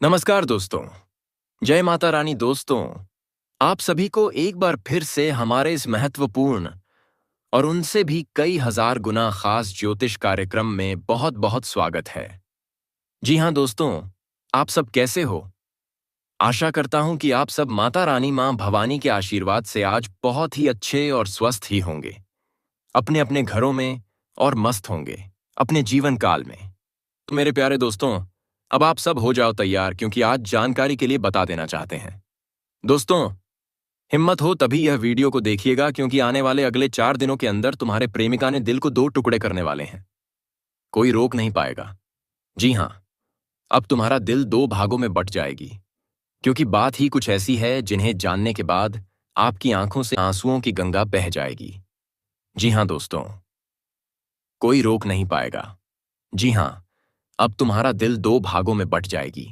नमस्कार दोस्तों। जय माता रानी दोस्तों। आप सभी को एक बार फिर से हमारे इस महत्वपूर्ण और उनसे भी कई हजार गुना खास ज्योतिष कार्यक्रम में बहुत बहुत स्वागत है। जी हाँ दोस्तों, आप सब कैसे हो? आशा करता हूं कि आप सब माता रानी मां भवानी के आशीर्वाद से आज बहुत ही अच्छे और स्वस्थ ही होंगे, अपने अपने घरों में, और मस्त होंगे अपने जीवन काल में। तो मेरे प्यारे दोस्तों, अब आप सब हो जाओ तैयार, क्योंकि आज जानकारी के लिए बता देना चाहते हैं। दोस्तों, हिम्मत हो तभी यह वीडियो को देखिएगा, क्योंकि आने वाले अगले 4 दिनों के अंदर तुम्हारे प्रेमिका ने दिल को 2 टुकड़े करने वाले हैं। कोई रोक नहीं पाएगा। जी हाँ, अब तुम्हारा दिल 2 भागों में बट जाएगी, क्योंकि बात ही कुछ ऐसी है जिन्हें जानने के बाद आपकी आंखों से आंसुओं की गंगा बह जाएगी। जी हाँ दोस्तों, कोई रोक नहीं पाएगा। जी हाँ, अब तुम्हारा दिल 2 भागों में बट जाएगी,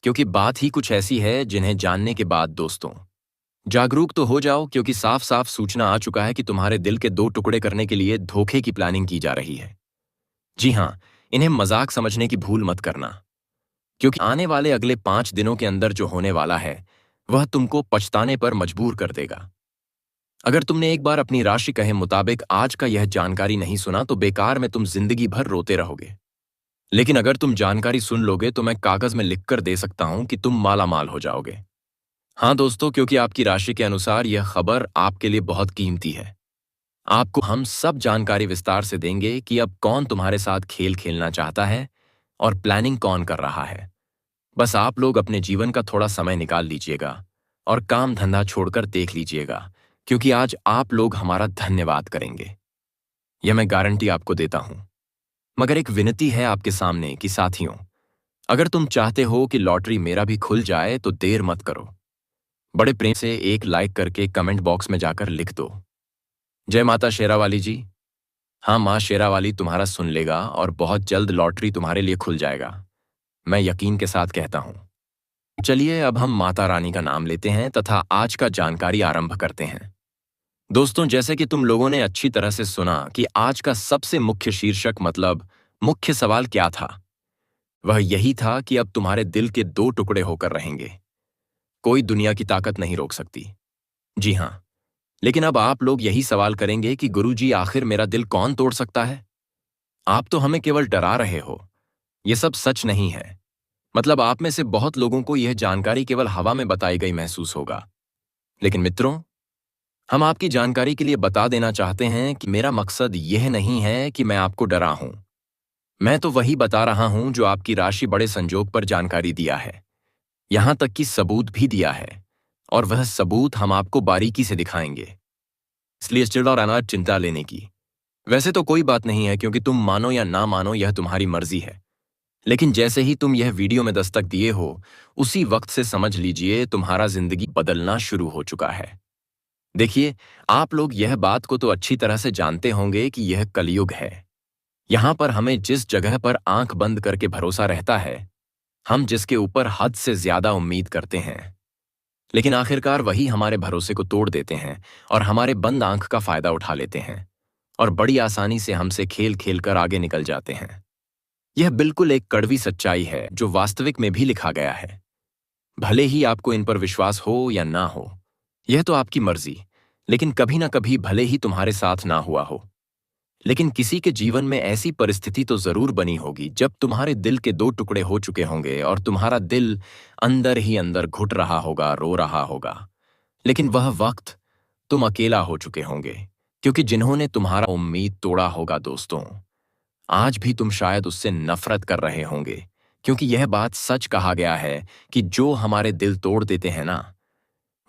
क्योंकि बात ही कुछ ऐसी है जिन्हें जानने के बाद दोस्तों जागरूक तो हो जाओ, क्योंकि साफ साफ सूचना आ चुका है कि तुम्हारे दिल के 2 टुकड़े करने के लिए धोखे की प्लानिंग की जा रही है। जी हाँ, इन्हें मजाक समझने की भूल मत करना, क्योंकि आने वाले अगले 5 दिनों के अंदर जो होने वाला है वह तुमको पछताने पर मजबूर कर देगा। अगर तुमने एक बार अपनी राशि कहे मुताबिक आज का यह जानकारी नहीं सुना तो बेकार में तुम जिंदगी भर रोते रहोगे। लेकिन अगर तुम जानकारी सुन लोगे तो मैं कागज में लिखकर दे सकता हूं कि तुम माला माल हो जाओगे। हाँ दोस्तों, क्योंकि आपकी राशि के अनुसार यह खबर आपके लिए बहुत कीमती है। आपको हम सब जानकारी विस्तार से देंगे कि अब कौन तुम्हारे साथ खेल खेलना चाहता है और प्लानिंग कौन कर रहा है। बस आप लोग अपने जीवन का थोड़ा समय निकाल लीजिएगा और काम धंधा छोड़कर देख लीजिएगा, क्योंकि आज आप लोग हमारा धन्यवाद करेंगे। यह मैं गारंटी आपको देता हूं। मगर एक विनती है आपके सामने कि साथियों, अगर तुम चाहते हो कि लॉटरी मेरा भी खुल जाए तो देर मत करो। बड़े प्रेम से एक लाइक करके कमेंट बॉक्स में जाकर लिख दो, जय माता शेरावाली जी। हाँ, माँ शेरावाली तुम्हारा सुन लेगा और बहुत जल्द लॉटरी तुम्हारे लिए खुल जाएगा, मैं यकीन के साथ कहता हूं। चलिए अब हम माता रानी का नाम लेते हैं तथा आज का जानकारी आरंभ करते हैं। दोस्तों, जैसे कि तुम लोगों ने अच्छी तरह से सुना कि आज का सबसे मुख्य शीर्षक मतलब मुख्य सवाल क्या था, वह यही था कि अब तुम्हारे दिल के 2 टुकड़े होकर रहेंगे। कोई दुनिया की ताकत नहीं रोक सकती। जी हाँ, लेकिन अब आप लोग यही सवाल करेंगे कि गुरुजी आखिर मेरा दिल कौन तोड़ सकता है? आप तो हमें केवल डरा रहे हो। यह सब सच नहीं है। मतलब आप में से बहुत लोगों को यह जानकारी केवल हवा में बताई गई महसूस होगा। लेकिन मित्रों, हम आपकी जानकारी के लिए बता देना चाहते हैं कि मेरा मकसद यह नहीं है कि मैं आपको डराऊं। मैं तो वही बता रहा हूं जो आपकी राशि बड़े संजोग पर जानकारी दिया है, यहां तक कि सबूत भी दिया है, और वह सबूत हम आपको बारीकी से दिखाएंगे। इसलिए चिड़ और अनाज चिंता लेने की वैसे तो कोई बात नहीं है, क्योंकि तुम मानो या ना मानो यह तुम्हारी मर्जी है। लेकिन जैसे ही तुम यह वीडियो में दस्तक दिए हो, उसी वक्त से समझ लीजिए तुम्हारा जिंदगी बदलना शुरू हो चुका है। देखिए, आप लोग यह बात को तो अच्छी तरह से जानते होंगे कि यह कलयुग है। यहां पर हमें जिस जगह पर आंख बंद करके भरोसा रहता है, हम जिसके ऊपर हद से ज्यादा उम्मीद करते हैं, लेकिन आखिरकार वही हमारे भरोसे को तोड़ देते हैं और हमारे बंद आंख का फायदा उठा लेते हैं और बड़ी आसानी से हमसे खेल खेल कर आगे निकल जाते हैं। यह बिल्कुल एक कड़वी सच्चाई है जो वास्तविक में भी लिखा गया है। भले ही आपको इन पर विश्वास हो या ना हो, यह तो आपकी मर्जी, लेकिन कभी ना कभी भले ही तुम्हारे साथ ना हुआ हो, लेकिन किसी के जीवन में ऐसी परिस्थिति तो जरूर बनी होगी जब तुम्हारे दिल के 2 टुकड़े हो चुके होंगे और तुम्हारा दिल अंदर ही अंदर घुट रहा होगा, रो रहा होगा। लेकिन वह वक्त तुम अकेला हो चुके होंगे, क्योंकि जिन्होंने तुम्हारा उम्मीद तोड़ा होगा दोस्तों, आज भी तुम शायद उससे नफरत कर रहे होंगे, क्योंकि यह बात सच कहा गया है कि जो हमारे दिल तोड़ देते हैं ना,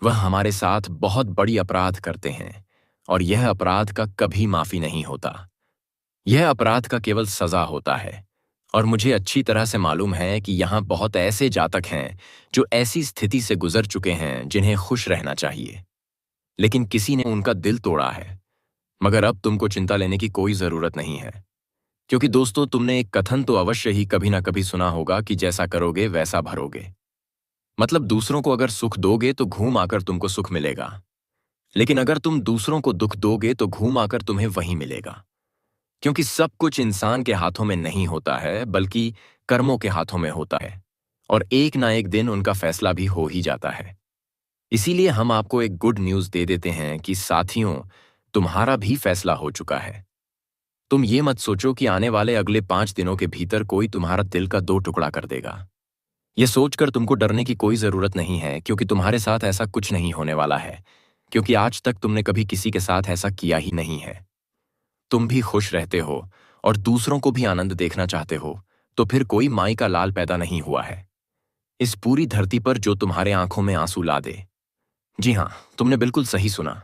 वह हमारे साथ बहुत बड़ी अपराध करते हैं, और यह अपराध का कभी माफी नहीं होता। यह अपराध का केवल सजा होता है। और मुझे अच्छी तरह से मालूम है कि यहाँ बहुत ऐसे जातक हैं जो ऐसी स्थिति से गुजर चुके हैं जिन्हें खुश रहना चाहिए, लेकिन किसी ने उनका दिल तोड़ा है। मगर अब तुमको चिंता लेने की कोई जरूरत नहीं है, क्योंकि दोस्तों, तुमने एक कथन तो अवश्य ही कभी ना कभी सुना होगा कि जैसा करोगे वैसा भरोगे। मतलब दूसरों को अगर सुख दोगे तो घूम आकर तुमको सुख मिलेगा, लेकिन अगर तुम दूसरों को दुख दोगे तो घूम आकर तुम्हें वही मिलेगा। क्योंकि सब कुछ इंसान के हाथों में नहीं होता है, बल्कि कर्मों के हाथों में होता है। और एक ना एक दिन उनका फैसला भी हो ही जाता है। इसीलिए हम आपको एक गुड न्यूज़ दे देते हैं कि साथियों, तुम्हारा भी फैसला हो चुका है। तुम ये मत सोचो कि आने वाले अगले 5 दिनों के भीतर कोई तुम्हारा दिल का 2 टुकड़ा कर देगा। यह सोचकर तुमको डरने की कोई ज़रूरत नहीं है, क्योंकि तुम्हारे साथ ऐसा कुछ नहीं होने वाला है, क्योंकि आज तक तुमने कभी किसी के साथ ऐसा किया ही नहीं है। तुम भी खुश रहते हो और दूसरों को भी आनंद देखना चाहते हो, तो फिर कोई माई का लाल पैदा नहीं हुआ है इस पूरी धरती पर जो तुम्हारे आंखों में आंसू ला दे। जी हाँ, तुमने बिल्कुल सही सुना।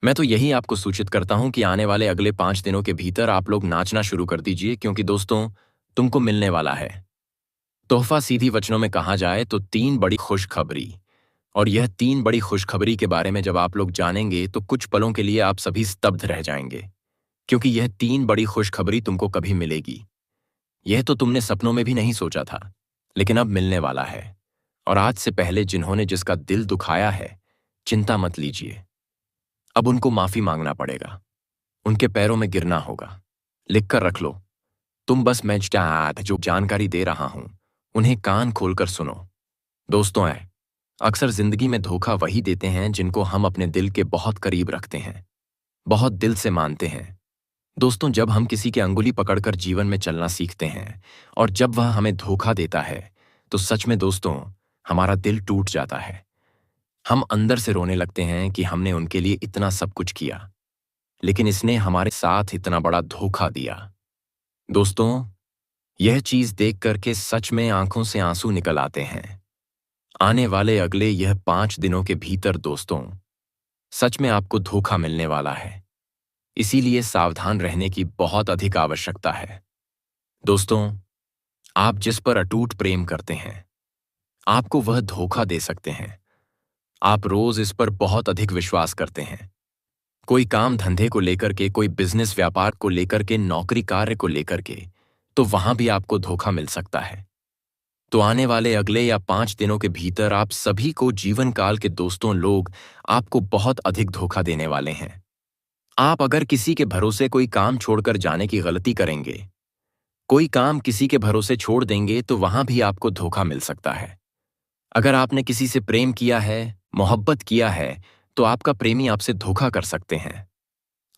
मैं तो यही आपको सूचित करता हूं कि आने वाले अगले 5 दिनों के भीतर आप लोग नाचना शुरू कर दीजिए, क्योंकि दोस्तों, तुमको मिलने वाला है तोहफा। सीधी वचनों में कहा जाए तो 3 बड़ी खुशखबरी। और यह 3 बड़ी खुशखबरी के बारे में जब आप लोग जानेंगे तो कुछ पलों के लिए आप सभी स्तब्ध रह जाएंगे, क्योंकि यह 3 बड़ी खुशखबरी तुमको कभी मिलेगी। यह तो तुमने सपनों में भी नहीं सोचा था, लेकिन अब मिलने वाला है। और आज से पहले जिन्होंने जिसका दिल दुखाया है, चिंता मत लीजिए। अब उनको माफी मांगना पड़ेगा, उनके पैरों में गिरना होगा। लिखकर रख लो। तुम बस मैं जो जानकारी दे रहा हूं उन्हें कान खोलकर सुनो। दोस्तों, अक्सर जिंदगी में धोखा वही देते हैं जिनको हम अपने दिल के बहुत करीब रखते हैं, बहुत दिल से मानते हैं। दोस्तों, जब हम किसी की अंगुली पकड़कर जीवन में चलना सीखते हैं और जब वह हमें धोखा देता है, तो सच में दोस्तों, हमारा दिल टूट जाता है। हम अंदर से रोने लगते हैं कि हमने उनके लिए इतना सब कुछ किया, लेकिन इसने हमारे साथ इतना बड़ा धोखा दिया। दोस्तों, यह चीज देख करके सच में आंखों से आंसू निकल आते हैं। आने वाले अगले यह 5 दिनों के भीतर दोस्तों, सच में आपको धोखा मिलने वाला है। इसीलिए सावधान रहने की बहुत अधिक आवश्यकता है। दोस्तों, आप जिस पर अटूट प्रेम करते हैं, आपको वह धोखा दे सकते हैं। आप रोज इस पर बहुत अधिक विश्वास करते हैं। कोई काम धंधे को लेकर के, कोई बिजनेस व्यापार को लेकर के, नौकरी कार्य को लेकर के, तो वहां भी आपको धोखा मिल सकता है। तो आने वाले अगले या 5 दिनों के भीतर आप सभी को जीवन काल के दोस्तों लोग आपको बहुत अधिक धोखा देने वाले हैं। आप अगर किसी के भरोसे कोई काम छोड़कर जाने की गलती करेंगे, कोई काम किसी के भरोसे छोड़ देंगे, तो वहां भी आपको धोखा मिल सकता है। अगर आपने किसी से प्रेम किया है, मोहब्बत किया है, तो आपका प्रेमी आपसे धोखा कर सकते हैं,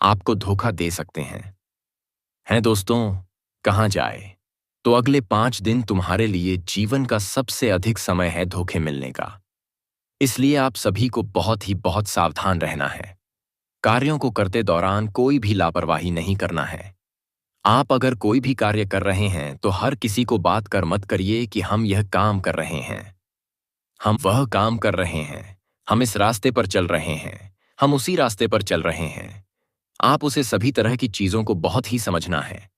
आपको धोखा दे सकते हैं दोस्तों, कहां जाए? तो अगले 5 दिन तुम्हारे लिए जीवन का सबसे अधिक समय है धोखे मिलने का। इसलिए आप सभी को बहुत ही बहुत सावधान रहना है। कार्यों को करते दौरान कोई भी लापरवाही नहीं करना है। आप अगर कोई भी कार्य कर रहे हैं तो हर किसी को बात कर मत करिए कि हम यह काम कर रहे हैं, हम वह काम कर रहे हैं, हम इस रास्ते पर चल रहे हैं, हम उसी रास्ते पर चल रहे हैं। आप उसे सभी तरह की चीजों को बहुत ही समझना है।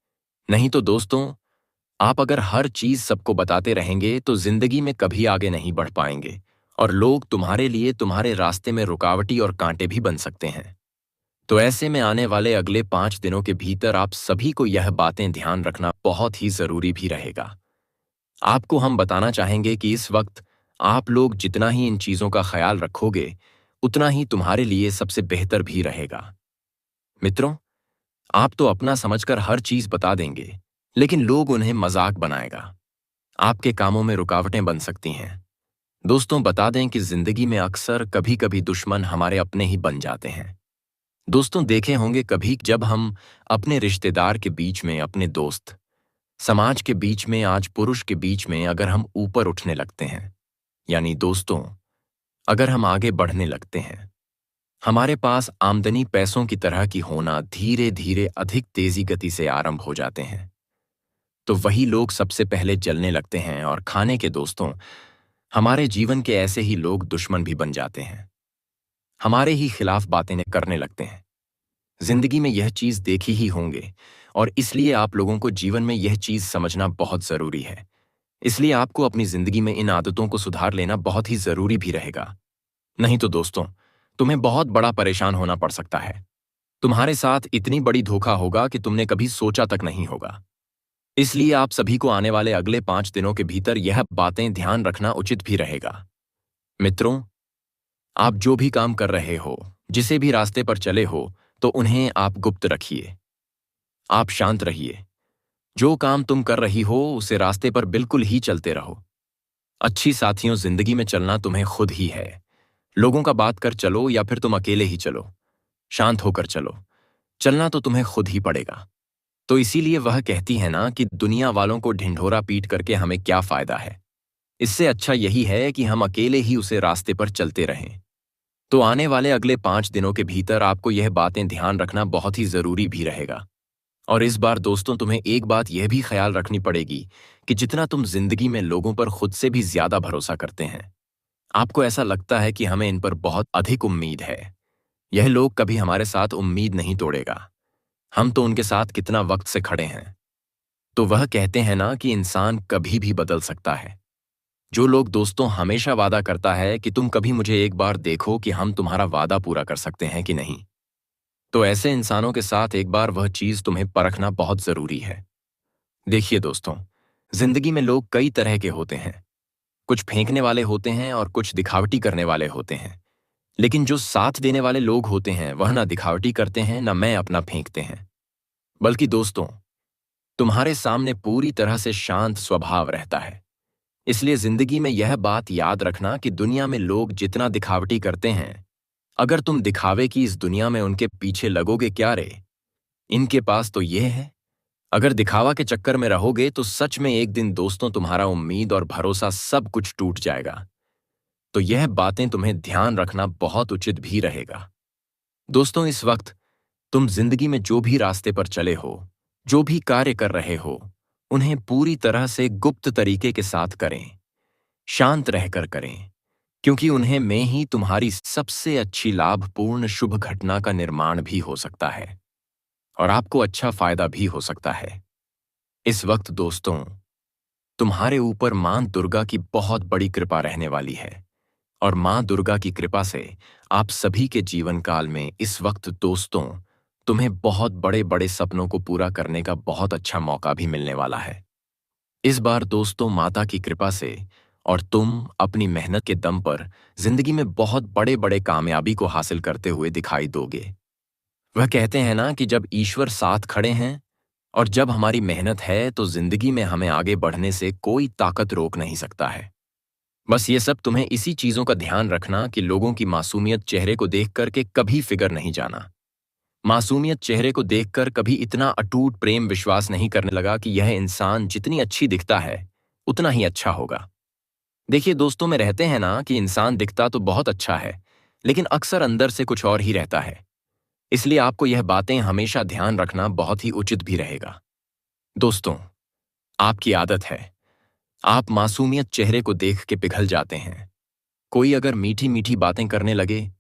नहीं तो दोस्तों, आप अगर हर चीज सबको बताते रहेंगे तो जिंदगी में कभी आगे नहीं बढ़ पाएंगे और लोग तुम्हारे लिए तुम्हारे रास्ते में रुकावटी और कांटे भी बन सकते हैं। तो ऐसे में आने वाले अगले 5 दिनों के भीतर आप सभी को यह बातें ध्यान रखना बहुत ही जरूरी भी रहेगा। आपको हम बताना चाहेंगे कि इस वक्त आप लोग जितना ही इन चीजों का ख्याल रखोगे, उतना ही तुम्हारे लिए सबसे बेहतर भी रहेगा। मित्रों, आप तो अपना समझकर हर चीज बता देंगे, लेकिन लोग उन्हें मजाक बनाएगा। आपके कामों में रुकावटें बन सकती हैं। दोस्तों, बता दें कि जिंदगी में अक्सर कभी कभी दुश्मन हमारे अपने ही बन जाते हैं। दोस्तों, देखे होंगे कभी जब हम अपने रिश्तेदार के बीच में, अपने दोस्त, समाज के बीच में, आज पुरुष के बीच में अगर हम ऊपर उठने लगते हैं, यानी दोस्तों, अगर हम आगे बढ़ने लगते हैं, हमारे पास आमदनी पैसों की तरह की होना धीरे धीरे अधिक तेजी गति से आरंभ हो जाते हैं, तो वही लोग सबसे पहले जलने लगते हैं। और खाने के दोस्तों, हमारे जीवन के ऐसे ही लोग दुश्मन भी बन जाते हैं, हमारे ही खिलाफ बातें करने लगते हैं। जिंदगी में यह चीज देखी ही होंगे, और इसलिए आप लोगों को जीवन में यह चीज समझना बहुत जरूरी है। इसलिए आपको अपनी जिंदगी में इन आदतों को सुधार लेना बहुत ही जरूरी भी रहेगा। नहीं तो दोस्तों, तुम्हें बहुत बड़ा परेशान होना पड़ सकता है। तुम्हारे साथ इतनी बड़ी धोखा होगा कि तुमने कभी सोचा तक नहीं होगा। इसलिए आप सभी को आने वाले अगले 5 दिनों के भीतर यह बातें ध्यान रखना उचित भी रहेगा। मित्रों, आप जो भी काम कर रहे हो, जिसे भी रास्ते पर चले हो, तो उन्हें आप गुप्त रखिए। आप शांत रहिए। जो काम तुम कर रही हो उसे रास्ते पर बिल्कुल ही चलते रहो। अच्छी साथियों, जिंदगी में चलना तुम्हें खुद ही है। लोगों का बात कर चलो या फिर तुम अकेले ही चलो, शांत होकर चलो, चलना तो तुम्हें खुद ही पड़ेगा। तो इसीलिए वह कहती है ना कि दुनिया वालों को ढिंढोरा पीट करके हमें क्या फायदा है। इससे अच्छा यही है कि हम अकेले ही उसे रास्ते पर चलते रहें। तो आने वाले अगले 5 दिनों के भीतर आपको यह बातें ध्यान रखना बहुत ही जरूरी भी रहेगा। और इस बार दोस्तों, तुम्हें एक बात यह भी ख्याल रखनी पड़ेगी कि जितना तुम जिंदगी में लोगों पर खुद से भी ज्यादा भरोसा करते हैं, आपको ऐसा लगता है कि हमें इन पर बहुत अधिक उम्मीद है, यह लोग कभी हमारे साथ उम्मीद नहीं तोड़ेगा, हम तो उनके साथ कितना वक्त से खड़े हैं। तो वह कहते हैं ना कि इंसान कभी भी बदल सकता है। जो लोग दोस्तों हमेशा वादा करता है कि तुम कभी मुझे एक बार देखो कि हम तुम्हारा वादा पूरा कर सकते हैं कि नहीं, तो ऐसे इंसानों के साथ एक बार वह चीज तुम्हें परखना बहुत जरूरी है। देखिए दोस्तों, जिंदगी में लोग कई तरह के होते हैं। कुछ फेंकने वाले होते हैं और कुछ दिखावटी करने वाले होते हैं। लेकिन जो साथ देने वाले लोग होते हैं वह ना दिखावटी करते हैं ना मैं अपना फेंकते हैं, बल्कि दोस्तों तुम्हारे सामने पूरी तरह से शांत स्वभाव रहता है। इसलिए जिंदगी में यह बात याद रखना कि दुनिया में लोग जितना दिखावटी करते हैं, अगर तुम दिखावे की इस दुनिया में उनके पीछे लगोगे क्या रे। इनके पास तो यह है। अगर दिखावा के चक्कर में रहोगे तो सच में एक दिन दोस्तों तुम्हारा उम्मीद और भरोसा सब कुछ टूट जाएगा। तो यह बातें तुम्हें ध्यान रखना बहुत उचित भी रहेगा। दोस्तों, इस वक्त तुम जिंदगी में जो भी रास्ते पर चले हो, जो भी कार्य कर रहे हो, उन्हें पूरी तरह से गुप्त तरीके के साथ करें, शांत रहकर करें, क्योंकि उन्हें में ही तुम्हारी सबसे अच्छी लाभपूर्ण शुभ घटना का निर्माण भी हो सकता है और आपको अच्छा फायदा भी हो सकता है। इस वक्त दोस्तों तुम्हारे ऊपर मां दुर्गा की बहुत बड़ी कृपा रहने वाली है और मां दुर्गा की कृपा से आप सभी के जीवन काल में इस वक्त दोस्तों तुम्हें बहुत बड़े बड़े सपनों को पूरा करने का बहुत अच्छा मौका भी मिलने वाला है। इस बार दोस्तों माता की कृपा से और तुम अपनी मेहनत के दम पर जिंदगी में बहुत बड़े बड़े कामयाबी को हासिल करते हुए दिखाई दोगे। वह कहते हैं ना कि जब ईश्वर साथ खड़े हैं और जब हमारी मेहनत है तो जिंदगी में हमें आगे बढ़ने से कोई ताकत रोक नहीं सकता है। बस ये सब तुम्हें इसी चीजों का ध्यान रखना कि लोगों की मासूमियत चेहरे को देख करके कभी फिगर नहीं जाना। मासूमियत चेहरे को देखकर कभी इतना अटूट प्रेम विश्वास नहीं करने लगा कि यह इंसान जितनी अच्छी दिखता है उतना ही अच्छा होगा। देखिए दोस्तों, में रहते हैं ना कि इंसान दिखता तो बहुत अच्छा है लेकिन अक्सर अंदर से कुछ और ही रहता है। इसलिए आपको यह बातें हमेशा ध्यान रखना बहुत ही उचित भी रहेगा। दोस्तों, आपकी आदत है, आप मासूमियत चेहरे को देख के पिघल जाते हैं। कोई अगर मीठी मीठी बातें करने लगे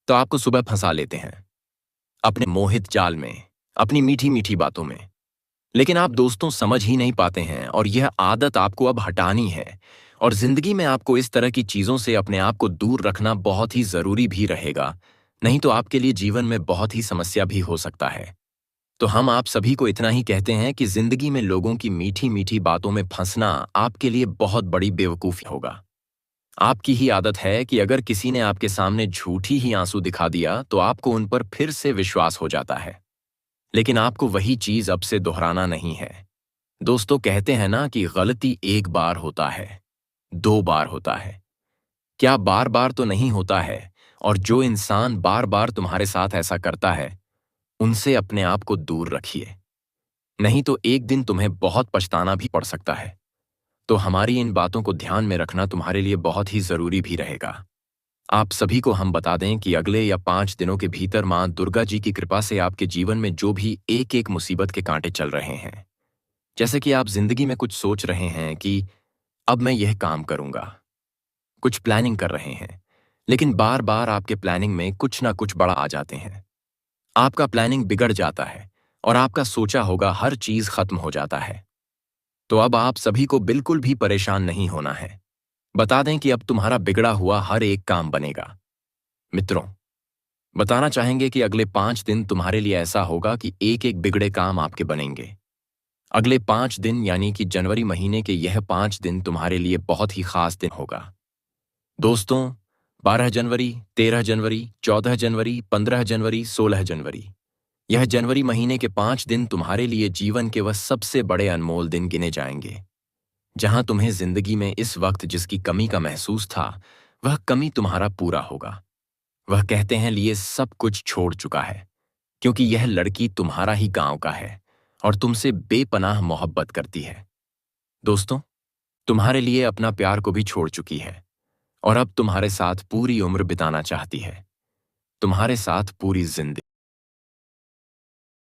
तो आपको सुबह फंसा लेते हैं अपने मोहित जाल में, अपनी मीठी मीठी बातों में। लेकिन आप दोस्तों समझ ही नहीं पाते हैं और यह आदत आपको अब हटानी है और जिंदगी में आपको इस तरह की चीजों से अपने आप को दूर रखना बहुत ही जरूरी भी रहेगा। नहीं तो आपके लिए जीवन में बहुत ही समस्या भी हो सकता है। तो हम आप सभी को इतना ही कहते हैं कि जिंदगी में लोगों की मीठी मीठी बातों में फंसना आपके लिए बहुत बड़ी बेवकूफी होगा। आपकी ही आदत है कि अगर किसी ने आपके सामने झूठी ही आंसू दिखा दिया तो आपको उन पर फिर से विश्वास हो जाता है। लेकिन आपको वही चीज अब से दोहराना नहीं है। दोस्तों कहते हैं ना कि गलती एक बार होता है, 2 बार होता है, क्या बार बार तो नहीं होता है। और जो इंसान बार बार तुम्हारे साथ ऐसा करता है उनसे अपने आप को दूर रखिए, नहीं तो एक दिन तुम्हें बहुत पछताना भी पड़ सकता है। तो हमारी इन बातों को ध्यान में रखना तुम्हारे लिए बहुत ही जरूरी भी रहेगा। आप सभी को हम बता दें कि अगले या 5 दिनों के भीतर मां दुर्गा जी की कृपा से आपके जीवन में जो भी एक एक मुसीबत के कांटे चल रहे हैं, जैसे कि आप जिंदगी में कुछ सोच रहे हैं कि अब मैं यह काम करूंगा, कुछ प्लानिंग कर रहे हैं, लेकिन बार बार आपके प्लानिंग में कुछ ना कुछ बड़ा आ जाते हैं, आपका प्लानिंग बिगड़ जाता है और आपका सोचा होगा हर चीज खत्म हो जाता है। तो अब आप सभी को बिल्कुल भी परेशान नहीं होना है। बता दें कि अब तुम्हारा बिगड़ा हुआ हर एक काम बनेगा। मित्रों, बताना चाहेंगे कि अगले 5 दिन तुम्हारे लिए ऐसा होगा कि एक एक बिगड़े काम आपके बनेंगे। अगले 5 दिन यानी कि जनवरी महीने के यह 5 दिन तुम्हारे लिए बहुत ही खास दिन होगा। दोस्तों, 12 जनवरी, 13 जनवरी, 14 जनवरी, 15 जनवरी, 16 जनवरी, यह जनवरी महीने के 5 दिन तुम्हारे लिए जीवन के वह सबसे बड़े अनमोल दिन गिने जाएंगे, जहां तुम्हें जिंदगी में इस वक्त जिसकी कमी का महसूस था, वह कमी तुम्हारा पूरा होगा। वह कहते हैं लिए सब कुछ छोड़ चुका है, क्योंकि यह लड़की तुम्हारा ही गांव का है और तुमसे बेपनाह मोहब्बत करती है। दोस्तों, तुम्हारे लिए अपना प्यार को भी छोड़ चुकी है और अब तुम्हारे साथ पूरी उम्र बिताना चाहती है, तुम्हारे साथ पूरी जिंदगी।